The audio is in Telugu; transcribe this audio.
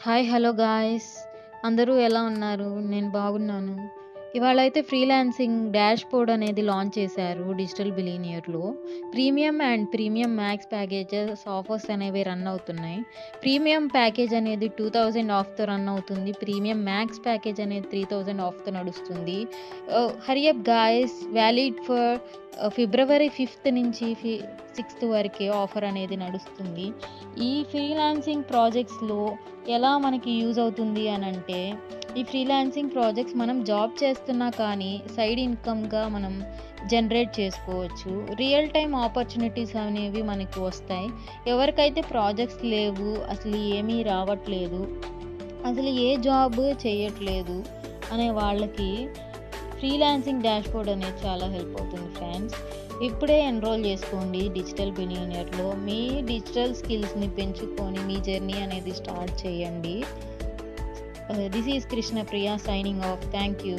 హాయ్! Hello guys! అందరూ ఎలా ఉన్నారు? నేను బాగున్నాను. ఇవాళైతే ఫ్రీలాన్సింగ్ డాష్‌బోర్డ్ అనేది లాంచ్ చేశారు డిజిటల్ బిలియనియర్‌లో. Premium and premium max packages offers అనేవి రన్ అవుతున్నాయి. ప్రీమియం ప్యాకేజ్ అనేది 2000 ఆఫ్‌తో రన్ అవుతుంది. ప్రీమియం మ్యాక్స్ ప్యాకేజ్ అనేది 3000 ఆఫ్‌తో నడుస్తుంది. Hurry up guys! Valid for February 5థ్ నుంచి 6థ్ వరకే ఆఫర్ అనేది నడుస్తుంది. ఈ ఫ్రీలాన్సింగ్ ప్రాజెక్ట్స్‌లో ఎలా మనకి యూజ్ అవుతుంది అనంటే, ఈ ఫ్రీలాన్సింగ్ ప్రాజెక్ట్స్ మనం జాబ్ చేస్తున్నా కానీ సైడ్ ఇన్‌కమ్‌గా మనం జనరేట్ చేసుకోవచ్చు. రియల్ టైమ్ ఆపర్చునిటీస్ అనేవి మనకు వస్తాయి. ఎవరికైతే ప్రాజెక్ట్స్ లేవు, అసలు ఏమీ రావట్లేదు, అసలు ఏ జాబ్ చేయట్లేదు అనే వాళ్ళకి ఫ్రీలాన్సింగ్ డాష్‌బోర్డ్ అనేది చాలా హెల్ప్ అవుతుంది ఫ్రెండ్స్. ఇప్పుడే ఎన్రోల్ చేసుకోండి డిజిటల్ బిలియనియర్‌లో. మీ డిజిటల్ స్కిల్స్‌ని పెంచుకొని మీ జర్నీ అనేది స్టార్ట్ చేయండి. This is Krishnapriya signing off. Thank you.